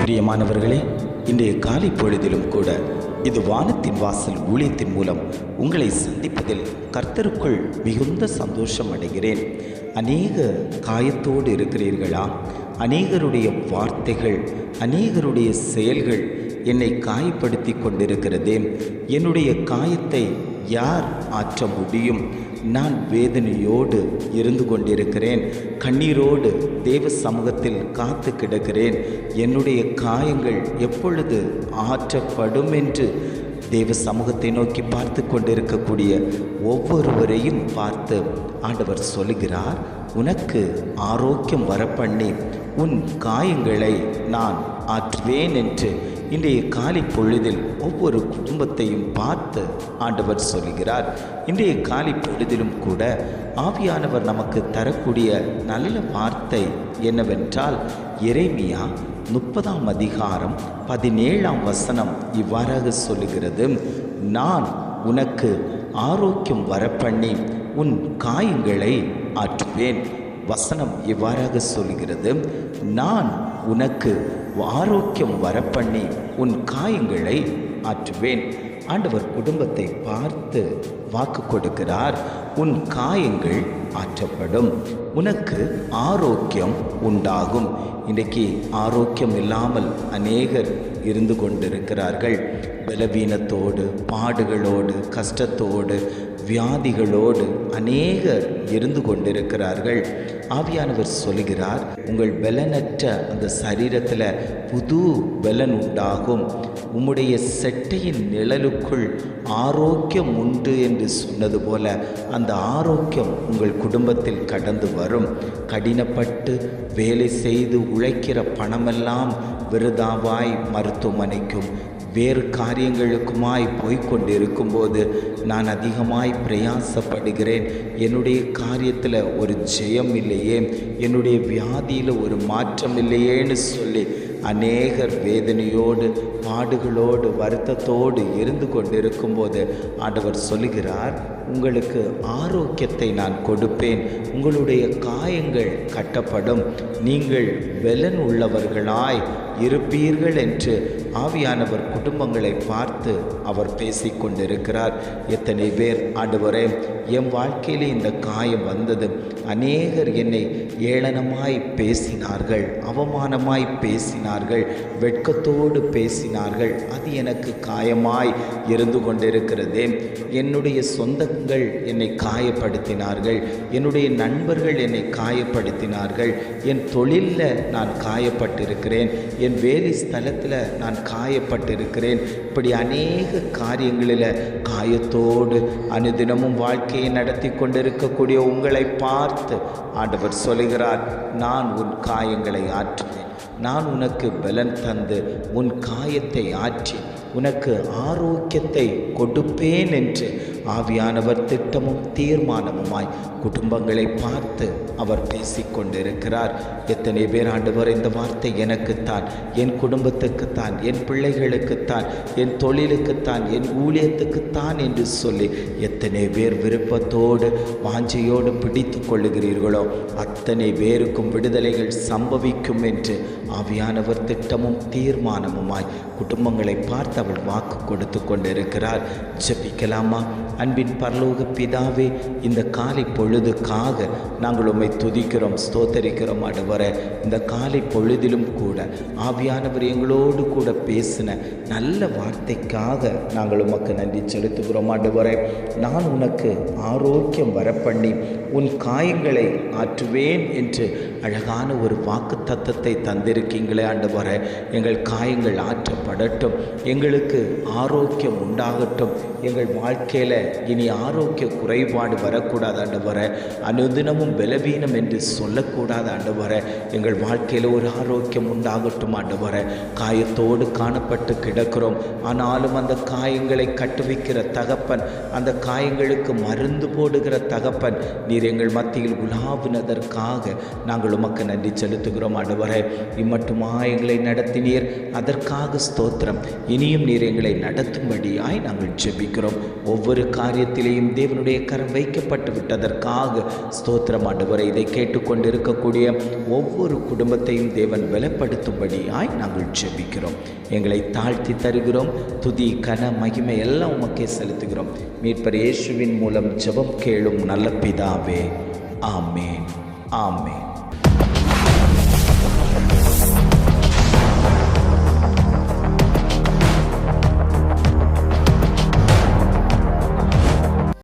பிரியமானவர்களே, இன்றைய காலை பொழுதிலும் கூட இது வானத்தின் வாசல் ஊழியத்தின் மூலம் உங்களை சந்திப்பதில் கர்த்தருக்குள் மிகுந்த சந்தோஷம் அடைகிறேன். அநேக காயத்தோடு இருக்கிறீர்களா? அநேகருடைய வார்த்தைகள், அநேகருடைய செயல்கள் என்னை காயப்படுத்தி கொண்டிருக்கிறதே. என்னுடைய காயத்தை யார் ஆற்ற முடியும்? நான் வேதனையோடு இருந்து கொண்டிருக்கிறேன். கண்ணீரோடு தேவ சமூகத்தில் காத்து கிடக்கிறேன். என்னுடைய காயங்கள் எப்பொழுது ஆற்றப்படும் என்று தேவ சமூகத்தை நோக்கி பார்த்து கொண்டிருக்கக்கூடிய ஒவ்வொருவரையும் பார்த்து ஆண்டவர் சொல்லுகிறார், உனக்கு ஆரோக்கியம் வரப்பண்ணி உன் காயங்களை நான் ஆற்றுவேன் என்று இன்றைய காலை பொழுதில் ஒவ்வொரு குடும்பத்தையும் பார்த்து ஆண்டவர் சொல்கிறார். இன்றைய காலை பொழுதிலும் கூட ஆவியானவர் நமக்கு தரக்கூடிய நல்ல வார்த்தை என்னவென்றால், எரேமியா 30ஆம் அதிகாரம் 17ஆம் வசனம் இவ்வாறாக சொல்லுகிறது, நான் உனக்கு ஆரோக்கியம் வரப்பண்ணி உன் காயங்களை ஆற்றுவேன். வசனம் இவ்வாறாக சொல்கிறது, நான் உனக்கு ஆரோக்கியம் வரப்பண்ணி உன் காயங்களை ஆற்றுவேன். ஆண்டவர் குடும்பத்தை பார்த்து வாக்கு கொடுக்கிறார், உன் காயங்கள் ஆற்றப்படும், உனக்கு ஆரோக்கியம் உண்டாகும். இன்றைக்கு ஆரோக்கியம் இல்லாமல் அநேகர் இருந்து கொண்டிருக்கிறார்கள். பலவீனத்தோடு, பாடுகளோடு, கஷ்டத்தோடு, வியாதிகளோடு அநேகர் இருந்து கொண்டிருக்கிறார்கள். ஆவியானவர் சொல்கிறார், உங்கள் பலனற்ற அந்த சரீரத்தில் புது பலன் உண்டாகும். உம்முடைய செட்டையின் நிழலுக்குள் ஆரோக்கியம் உண்டு என்று சொன்னது போல அந்த ஆரோக்கியம் உங்கள் குடும்பத்தில் கடந்து வரும். கடினப்பட்டு வேலை செய்து உழைக்கிற பணமெல்லாம் விருதாவாய் மருத்துவமனைக்கும் வேறு காரியங்களுக்குமாய் போய்கொண்டிருக்கும்போது நான் அதிகமாய் பிரயாசப்படுகிறேன், என்னுடைய காரியத்தில் ஒரு ஜெயம் இல்லையே, என்னுடைய வியாதியில் ஒரு மாற்றம் இல்லையேன்னு சொல்லி அநேகர் வேதனையோடு, பாடுகளோடு, வருத்தத்தோடு இருந்து கொண்டிருக்கும்போது ஆண்டவர் சொல்லுகிறார், உங்களுக்கு ஆரோக்கியத்தை நான் கொடுப்பேன், உங்களுடைய காயங்கள் கட்டப்படும், நீங்கள் பலன் உள்ளவர்களாய் இருப்பீர்கள் என்று ஆவியானவர் குடும்பங்களை பார்த்து அவர் பேசிக்கொண்டிருக்கிறார். எத்தனை பேர், ஆண்டவரே என் வாழ்க்கையில் இந்த காயம் வந்தது, அநேகர் என்னை ஏளனமாய் பேசினார்கள், அவமானமாய் பேசினார்கள், வெட்கத்தோடு பேசினார்கள், அது எனக்கு காயமாய் இருந்து கொண்டிருக்கிறதே. என்னுடைய சொந்தங்கள் என்னை காயப்படுத்தினார்கள், என்னுடைய நண்பர்கள் என்னை காயப்படுத்தினார்கள், என் தொழிலில் நான் காயப்பட்டிருக்கிறேன், என் வேலை ஸ்தலத்தில் நான் காயப்பட்டிருக்கிறேன். இப்படி அநேக காரியங்களில் காயத்தோடு அனுதினமும் வாழ்க்கையை நடத்தி கொண்டிருக்கக்கூடிய உங்களை பார்த்து ஆண்டவர் சொல்கிறார், நான் உன் காயங்களை ஆற்றுவேன், நான் உனக்கு பலன் தந்து உன் காயத்தை ஆற்றி உனக்கு ஆரோக்கியத்தை கொடுப்பேன் என்று ஆவியானவர் திட்டமும் தீர்மானமுமாய் குடும்பங்களை பார்த்து அவர் பேசிக்கொண்டிருக்கிறார். எத்தனை பேர், ஆண்டவர் இந்த வார்த்தை எனக்குத்தான், என் குடும்பத்துக்குத்தான், என் பிள்ளைகளுக்குத்தான், என் தொழிலுக்குத்தான், என் ஊழியத்துக்குத்தான் என்று சொல்லி எத்தனை பேர் விருப்பத்தோடு வாஞ்சையோடு பிடித்து கொள்ளுகிறீர்களோ அத்தனை பேருக்கும் விடுதலைகள் சம்பவிக்கும் என்று ஆவியானவர் திட்டமும் தீர்மானமுமாய் குடும்பங்களை பார்த்து அவள் வாக்கு கொடுத்து கொண்டிருக்கிறார். ஜெபிக்கலாமா? அன்பின் பரலோக பிதாவே, இந்த காலை பொழுதுக்காக நாங்கள் உம்மை துதிக்கிறோம், ஸ்தோத்தரிக்கிறோம். ஆண்டவரே, இந்த காலை பொழுதிலும் கூட ஆவியானவர் எங்களோடு கூட பேசின நல்ல வார்த்தைக்காக நாங்கள் உமக்கு நன்றி செலுத்துகிறோம். ஆண்டவரே, நான் உனக்கு ஆரோக்கியம் வரப்பண்ணி உன் காயங்களை ஆற்றுவேன் என்று அழகான ஒரு வாக்கு தத்தத்தை தந்திருக்கீங்களே. ஆண்டவரே, எங்கள் காயங்கள் ஆற்றப்படட்டும், எங்களுக்கு ஆரோக்கியம் உண்டாகட்டும், எங்கள் வாழ்க்கையில் இனி ஆரோக்கிய குறைபாடு வரக்கூடாது. ஆண்டவரே, அனுதினமும் பலவீனம் என்று சொல்லக்கூடாது. ஆண்டவரே, எங்கள் வாழ்க்கையில் ஒரு ஆரோக்கியம் உண்டாகட்டும். ஆண்டவரே, காயத்தோடு காணப்பட்டு கிடக்கிறோம், ஆனாலும் அந்த காயங்களை கட்டுவிக்கிற தகப்பன், அந்த காயங்களுக்கு மருந்து போடுகிற தகப்பன் நீர் எங்கள் மத்தியில் உலாவினதற்காக நாங்கள் உமக்கு நன்றி செலுத்துகிறோம். ஆண்டவரே, இம்மட்டுமா எங்களை நடத்தினீர், அதற்காக ஸ்தோத்திரம். இனியும் நீர் எங்களை நடத்தும்படியாய் நாங்கள் ஜெபிக்கிறோம். ஒவ்வொரு காரியத்திலேயும் தேவனுடைய கரம் வைக்கப்பட்டு விட்டதற்காக ஸ்தோத்திரம் ஆண்டவரை. இதை கேட்டுக்கொண்டிருக்கக்கூடிய ஒவ்வொரு குடும்பத்தையும் தேவன் பலப்படுத்தும்படியாய் நாங்கள் ஜெபிக்கிறோம். எங்களை தாழ்த்தி தருகிறோம். துதி கன மகிமை எல்லாம் உமக்கே செலுத்துகிறோம். மீட்பர் இயேசுவின் மூலம் ஜெபம் கேளும் நல்ல பிதாவே. ஆமேன், ஆமேன்.